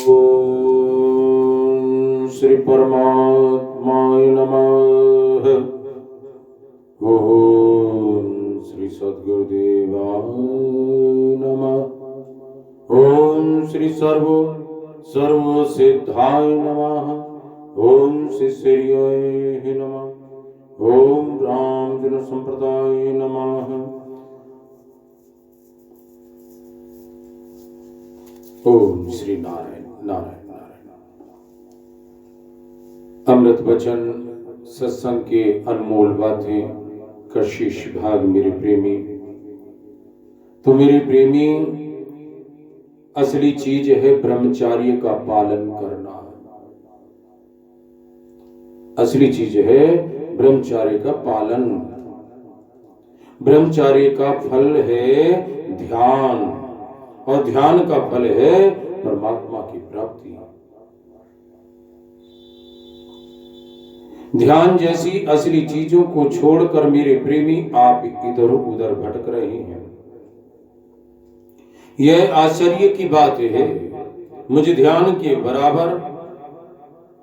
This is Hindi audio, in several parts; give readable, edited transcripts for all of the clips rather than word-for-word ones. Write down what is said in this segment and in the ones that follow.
ओम श्री परमात्माय नमः। ओम श्री सद्गुरुदेवाय नमः। ओम श्री सर्व सिद्धाय नमः। ओम श्री श्रीयाय नमः। ओम रामजन संप्रदाय नमः। ओम श्री नारायण नारायण नारायण। अमृत वचन सत्संग के अनमोल बातें का शीर्ष भाग मेरे प्रेमी। तो मेरे प्रेमी, असली चीज है ब्रह्मचर्य का पालन करना। असली चीज है ब्रह्मचर्य का पालन। ब्रह्मचर्य का फल है ध्यान, और ध्यान का फल है परमात्मा की प्राप्ति। ध्यान जैसी असली चीजों को छोड़कर मेरे प्रेमी आप इधर उधर भटक रहे हैं। यह आश्चर्य की बात है, मुझे ध्यान के बराबर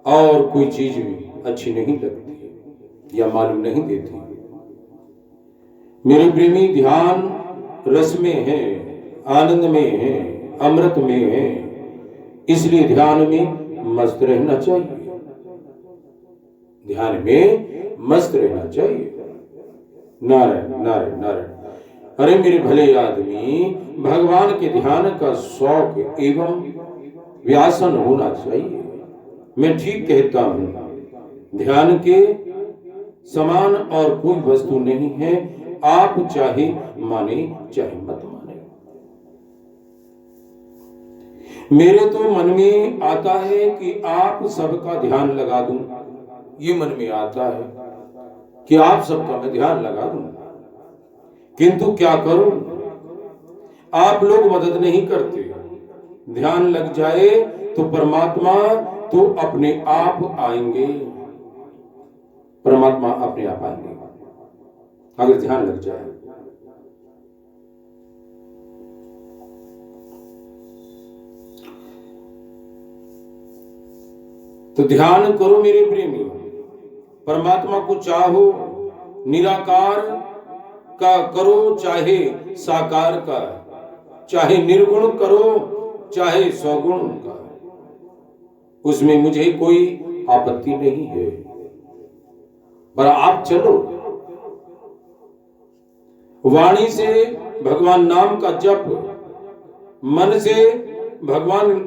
और कोई चीज भी अच्छी नहीं लगती या मालूम नहीं देती। मेरे प्रेमी, ध्यान रस में है, आनंद में है, अमृत में है, इसलिए ध्यान में मस्त रहना चाहिए। ध्यान में मस्त रहना चाहिए। नारायण नारायण नारायण। अरे मेरे भले आदमी, भगवान के ध्यान का शौक एवं व्यासन होना चाहिए। मैं ठीक कहता हूं, ध्यान के समान और कोई वस्तु नहीं है, आप चाहे माने चाहे मत माने। मेरे तो मन में आता है कि आप सबका ध्यान लगा दूं। ये मन में आता है कि आप सबका मैं ध्यान लगा दूं, किंतु क्या करूं, आप लोग मदद नहीं करते। ध्यान लग जाए तो परमात्मा तो अपने आप आएंगे। परमात्मा अपने आप आएंगे अगर ध्यान लग जाए। तो ध्यान करो मेरे प्रेमी, परमात्मा को चाहो, निराकार का करो चाहे साकार का, चाहे निर्गुण करो चाहे सगुण का, उसमें मुझे कोई आपत्ति नहीं है। पर आप चलो, वाणी से भगवान नाम का जप, मन से भगवान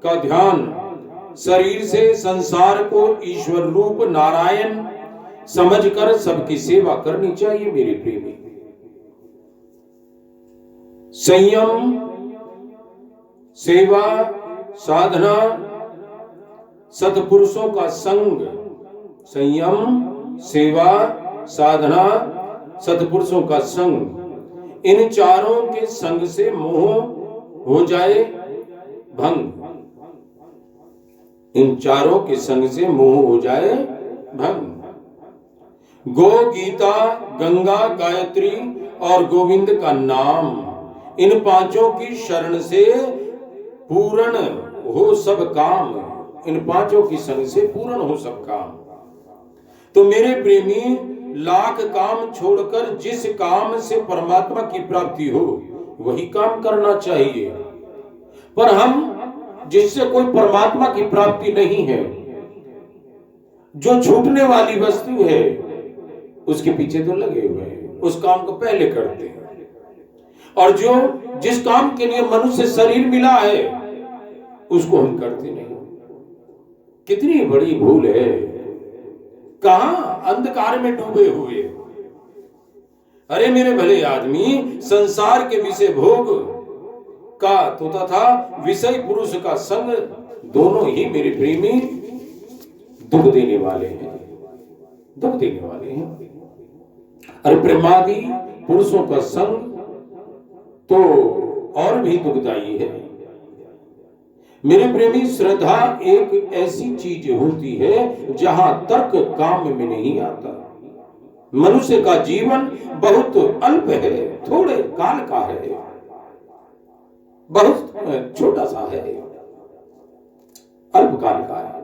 का ध्यान, शरीर से संसार को ईश्वर रूप नारायण समझकर सबकी सेवा करनी चाहिए मेरे प्रेमी। संयम, सेवा, साधना, सत्पुरुषों का संग। संयम, सेवा, साधना, सत्पुरुषों का संग, इन चारों के संग से मोह हो जाए भंग। इन चारों के संग से मोह हो जाए भंग। गो, गीता, गंगा, गायत्री और गोविंद का नाम, इन पांचों की शरण से पूर्ण हो सब काम। इन पांचों की संग से पूर्ण हो सब काम। तो मेरे प्रेमी, लाख काम छोड़कर जिस काम से परमात्मा की प्राप्ति हो वही काम करना चाहिए। पर हम जिससे कोई परमात्मा की प्राप्ति नहीं है, जो छूटने वाली वस्तु है, उसके पीछे तो लगे हुए हैं, उस काम को पहले करते हैं। और जो जिस काम के लिए मनुष्य शरीर मिला है उसको हम करते नहीं। कितनी बड़ी भूल है। कहां अंधकार में डूबे हुए। अरे मेरे भले आदमी, संसार के विषय भोग का तो तथा विषय पुरुष का संग, दोनों ही मेरे प्रेमी दुख देने वाले हैं, दुख देने वाले हैं। अरे प्रेमादि पुरुषों का संग तो और भी दुखदायी है मेरे प्रेमी। श्रद्धा एक ऐसी चीज होती है जहां तर्क काम में नहीं आता। मनुष्य का जीवन बहुत अल्प है, थोड़े काल का है, बहुत छोटा सा है। अल्पकाल का है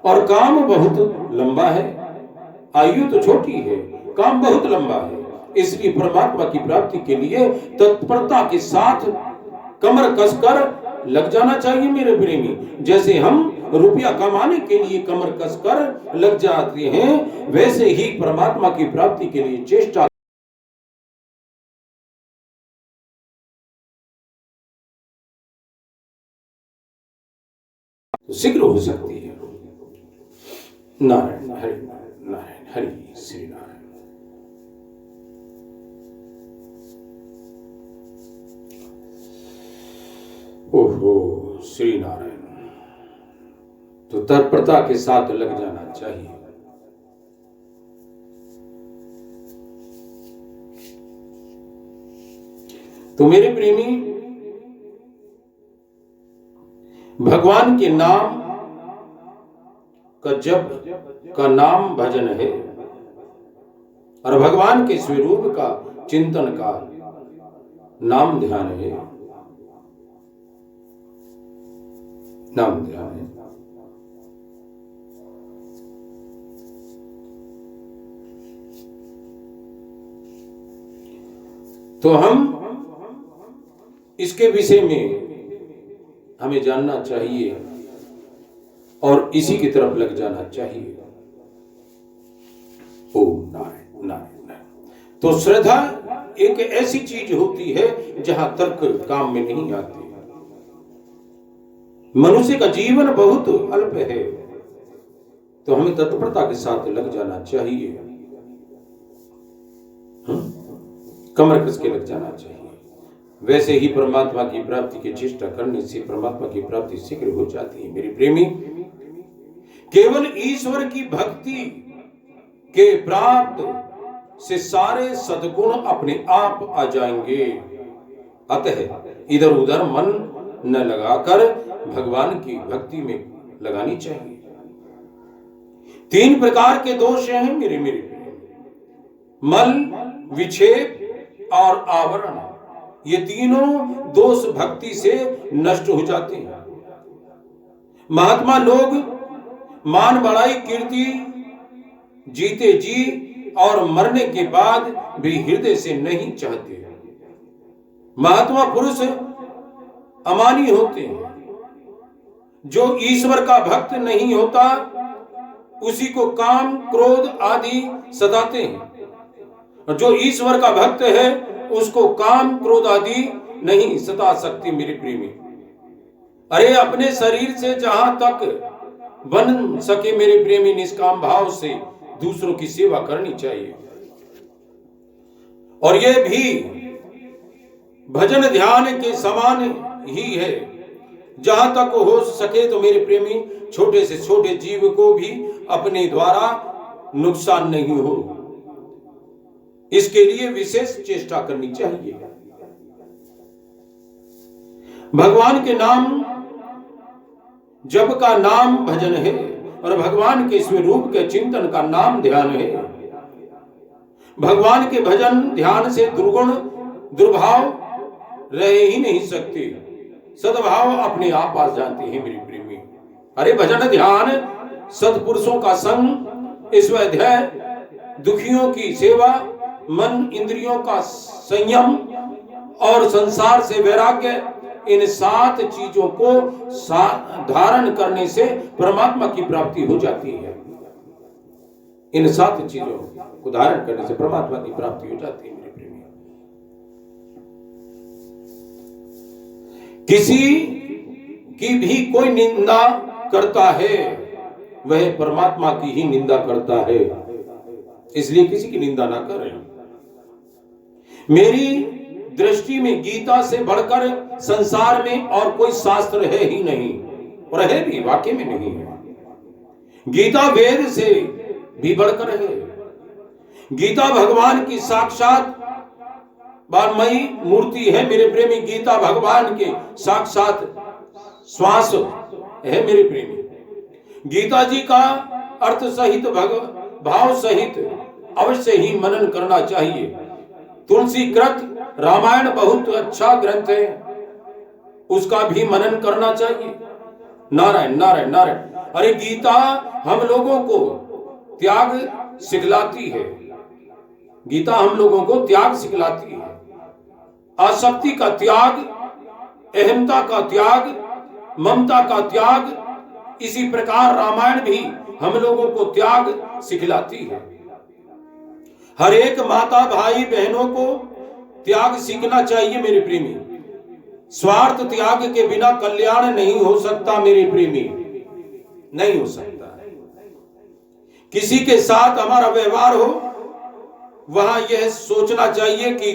और काम बहुत लंबा है। आयु तो छोटी है, काम बहुत लंबा है। इसलिए परमात्मा की प्राप्ति के लिए तत्परता के साथ कमर कसकर लग जाना चाहिए मेरे प्रेमी। जैसे हम रुपया कमाने के लिए कमर कसकर लग जाते हैं, वैसे ही परमात्मा की प्राप्ति के लिए चेष्टा शीघ्र हो सकती है। नारायण हरि नारायण हरि श्री नारायण। ओहो श्री नारायण। तो तत्परता के साथ लग जाना चाहिए। तो मेरे प्रेमी, भगवान के नाम का जप का नाम भजन है और भगवान के स्वरूप का चिंतन का नाम ध्यान है। नाम ध्यान है। तो हम इसके विषय में हमें जानना चाहिए और इसी की तरफ लग जाना चाहिए। ओम नारायण नारायण नारायण। तो श्रद्धा एक ऐसी चीज होती है जहां तर्क काम में नहीं आते। मनुष्य का जीवन बहुत अल्प है, तो हमें तत्परता के साथ लग जाना चाहिए। कमर कस के लग जाना चाहिए। वैसे ही परमात्मा की प्राप्ति की चेष्टा करने से परमात्मा की प्राप्ति शीघ्र हो जाती है। मेरे प्रेमी, केवल ईश्वर की भक्ति के प्राप्त से सारे सद्गुण अपने आप आ जाएंगे। अतः इधर उधर मन न लगाकर भगवान की भक्ति में लगानी चाहिए। 3 प्रकार के दोष हैं मेरे मल, विक्षेप और आवरण। ये तीनों दोष भक्ति से नष्ट हो जाते हैं। महात्मा लोग मान बढ़ाई कीर्ति जीते जी और मरने के बाद भी हृदय से नहीं चाहते। महात्मा पुरुष अमानी होते हैं। जो ईश्वर का भक्त नहीं होता उसी को काम क्रोध आदि सताते हैं, और जो ईश्वर का भक्त है उसको काम क्रोध आदि नहीं सता सकती। मेरे प्रेमी, अरे अपने शरीर से जहां तक बन सके मेरे प्रेमी, निष्काम भाव से दूसरों की सेवा करनी चाहिए। और यह भी भजन ध्यान के समान ही है। जहां तक हो सके तो मेरे प्रेमी, छोटे से छोटे जीव को भी अपने द्वारा नुकसान नहीं हो, इसके लिए विशेष चेष्टा करनी चाहिए। भगवान के नाम जप का नाम भजन है और भगवान के स्वरूप के चिंतन का नाम ध्यान है। भगवान के भजन ध्यान से दुर्गुण दुर्भाव रह ही नहीं सकते, सद्भाव अपने आप आ जाते हैं मेरे प्रेमी। अरे भजन ध्यान, सत्पुरुषों का संग, स्वाध्याय, दुखियों की सेवा, मन इंद्रियों का संयम और संसार से वैराग्य, इन 7 चीजों को धारण करने से परमात्मा की प्राप्ति हो जाती है। इन 7 चीजों को धारण करने से परमात्मा की प्राप्ति हो जाती है मेरे प्रेमी। किसी की भी कोई निंदा करता है वह परमात्मा की ही निंदा करता है, इसलिए किसी की निंदा ना करें। मेरी दृष्टि में गीता से बढ़कर संसार में और कोई शास्त्र है ही नहीं, और है भी वाकई में नहीं है। गीता वेद से भी बढ़कर है। गीता भगवान की साक्षात वाङ्मयी मूर्ति है मेरे प्रेमी। गीता भगवान के साक्षात श्वास है मेरे प्रेमी। गीता जी का अर्थ सहित भाव सहित अवश्य ही मनन करना चाहिए। तुलसी कृत रामायण बहुत अच्छा ग्रंथ है, उसका भी मनन करना चाहिए। नारायण नारायण नारायण। अरे गीता हम लोगों को त्याग सिखलाती है, गीता हम लोगों को त्याग सिखलाती है, आसक्ति का त्याग, अहमता का त्याग, ममता का त्याग। इसी प्रकार रामायण भी हम लोगों को त्याग सिखलाती है। हर एक माता भाई बहनों को त्याग सीखना चाहिए मेरे प्रेमी। स्वार्थ त्याग के बिना कल्याण नहीं हो सकता मेरे प्रेमी, नहीं हो सकता। किसी के साथ हमारा व्यवहार हो, वहां यह सोचना चाहिए कि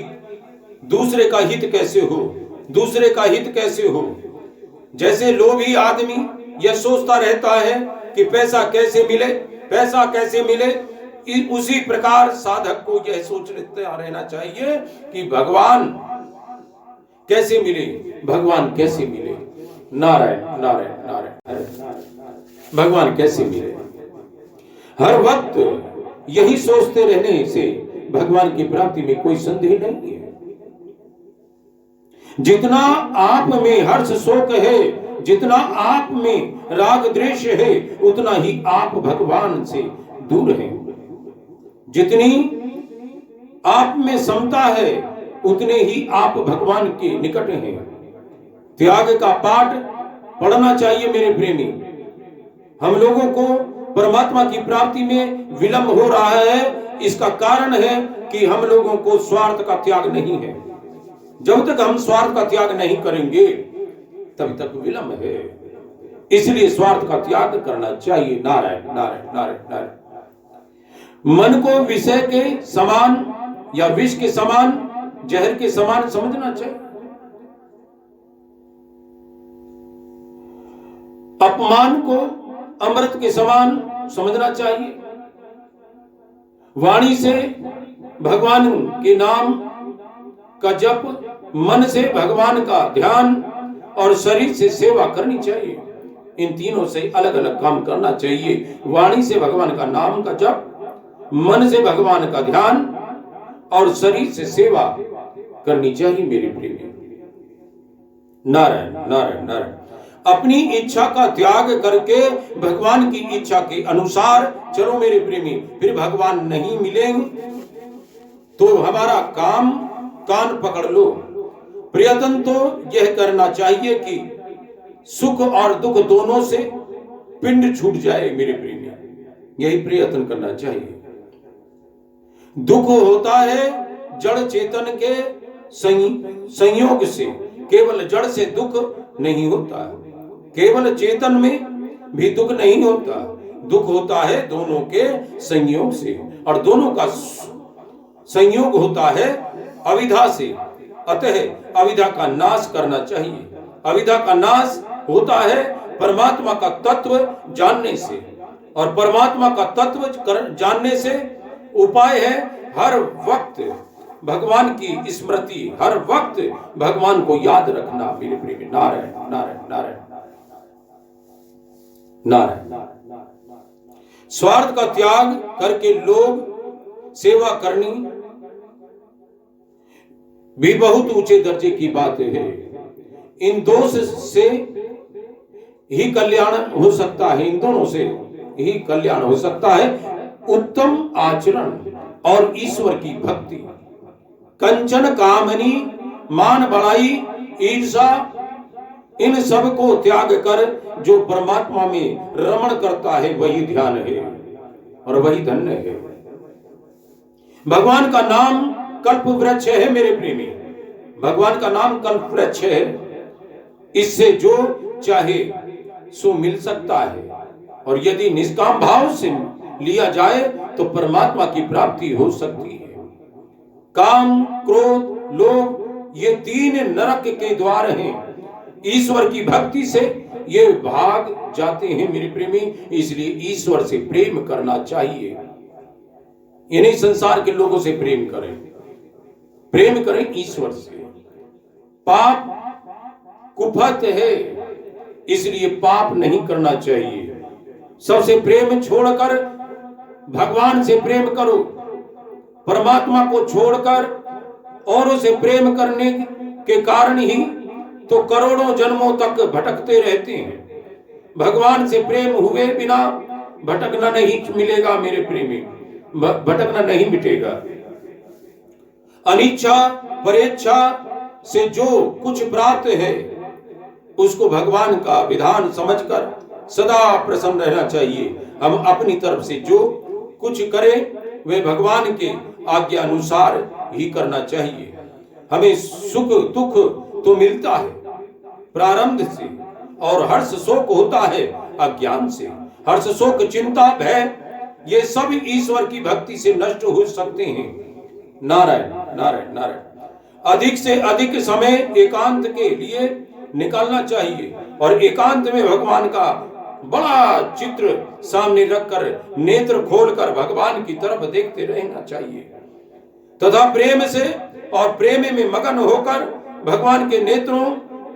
दूसरे का हित कैसे हो, दूसरे का हित कैसे हो। जैसे लोभी आदमी यह सोचता रहता है कि पैसा कैसे मिले, पैसा कैसे मिले, उसी प्रकार साधक को यह सोचता रहना चाहिए कि भगवान कैसे मिले, भगवान कैसे मिले। नारायण नारायण नारायण। भगवान कैसे मिले, हर वक्त यही सोचते रहने से भगवान की प्राप्ति में कोई संदेह नहीं है। जितना आप में हर्ष शोक है, जितना आप में राग द्वेष है, उतना ही आप भगवान से दूर हैं। जितनी आप में समता है, उतने ही आप भगवान के निकट हैं। त्याग का पाठ पढ़ना चाहिए मेरे प्रेमी। हम लोगों को परमात्मा की प्राप्ति में विलंब हो रहा है, इसका कारण है कि हम लोगों को स्वार्थ का त्याग नहीं है। जब तक हम स्वार्थ का त्याग नहीं करेंगे तब तक विलंब है। इसलिए स्वार्थ का त्याग करना चाहिए। नारायण नारायण नारायण नारायण। मन को विषय के समान या विष के समान, जहर के समान समझना चाहिए। अपमान को अमृत के समान समझना चाहिए। वाणी से भगवान के नाम का जप, मन से भगवान का ध्यान और शरीर से सेवा करनी चाहिए। इन तीनों से अलग अलग काम करना चाहिए। वाणी से भगवान का नाम का जप, मन से भगवान का ध्यान और शरीर से सेवा करनी चाहिए मेरे प्रेमी। नारायण नारायण नारायण। अपनी इच्छा का त्याग करके भगवान की इच्छा के अनुसार चलो मेरे प्रेमी। फिर भगवान नहीं मिलेंगे तो हमारा काम कान पकड़ लो। प्रयत्न तो यह करना चाहिए कि सुख और दुख दोनों से पिंड छूट जाए मेरे प्रेमी। यही प्रयत्न करना चाहिए। दुख होता है जड़ चेतन के संयोग से, केवल जड़ से दुख नहीं होता। केवल चेतन में भी दुख नहीं होता, दुख होता है दोनों के संयोग से, और दोनों का संयोग होता है अविद्या से। अतः अविद्या का नाश करना चाहिए। अविद्या का नाश होता है परमात्मा का तत्व जानने से, और परमात्मा का तत्व जानने से उपाय है हर वक्त भगवान की स्मृति, हर वक्त भगवान को याद रखना मेरे प्रेमी। नारायण नारायण नारायण नारायण। स्वार्थ का त्याग करके लोग सेवा करनी भी बहुत ऊंचे दर्जे की बात है। इन दो से ही कल्याण हो सकता है, इन दोनों से ही कल्याण हो सकता है। उत्तम आचरण और ईश्वर की भक्ति। कंचन कामनी, मान बढ़ाई, ईर्षा, इन सब को त्याग कर जो परमात्मा में रमण करता है वही ध्यान है और वही धन्य है। भगवान का नाम कल्प वृक्ष है मेरे प्रेमी। भगवान का नाम कल्प वृक्ष है। इससे जो चाहे सो मिल सकता है, और यदि निष्काम भाव से लिया जाए तो परमात्मा की प्राप्ति हो सकती है। काम, क्रोध, लोभ ये तीन नरक के द्वार हैं। ईश्वर की भक्ति से ये भाग जाते हैं मेरे प्रेमी। इसलिए ईश्वर से प्रेम करना चाहिए। इन्हीं संसार के लोगों से प्रेम करें, प्रेम करें ईश्वर से। पाप कुफत है, इसलिए पाप नहीं करना चाहिए। सबसे प्रेम छोड़कर भगवान से प्रेम करो। परमात्मा को छोड़कर औरों से प्रेम करने के कारण ही तो करोड़ों जन्मों तक भटकते रहते हैं। भगवान से प्रेम हुए बिना भटकना नहीं मिलेगा मेरे प्रेमी, भटकना नहीं मिटेगा। अनिच्छा परेच्छा से जो कुछ प्राप्त है उसको भगवान का विधान समझकर सदा प्रसन्न रहना चाहिए। हम अपनी तरफ से जो कुछ करें वे भगवान के आज्ञा अनुसार ही करना चाहिए। हमें सुख दुख तो मिलता है प्रारब्ध से, और हर्ष शोक होता है अज्ञान से। हर्ष शोक चिंता भय ये सब ईश्वर की भक्ति से नष्ट हो सकते हैं। नारायण नारायण नारायण। अधिक से अधिक समय एकांत के लिए निकालना चाहिए और एकांत में भगवान का बड़ा चित्र सामने रखकर नेत्र खोलकर भगवान की तरफ देखते रहना चाहिए तथा प्रेम से और प्रेम में मगन होकर भगवान के नेत्रों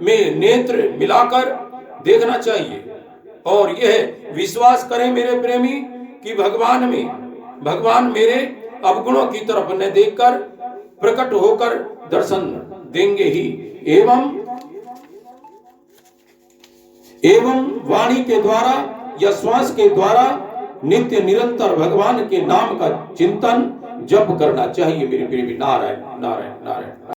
में नेत्र मिलाकर देखना चाहिए। और यह विश्वास करें मेरे प्रेमी कि भगवान मेरे अवगुणों की तरफ न देखकर प्रकट होकर दर्शन देंगे ही। एवं वाणी के द्वारा या श्वास के द्वारा नित्य निरंतर भगवान के नाम का चिंतन जप करना चाहिए मेरे प्रेमी। नारायण नारायण नारायण।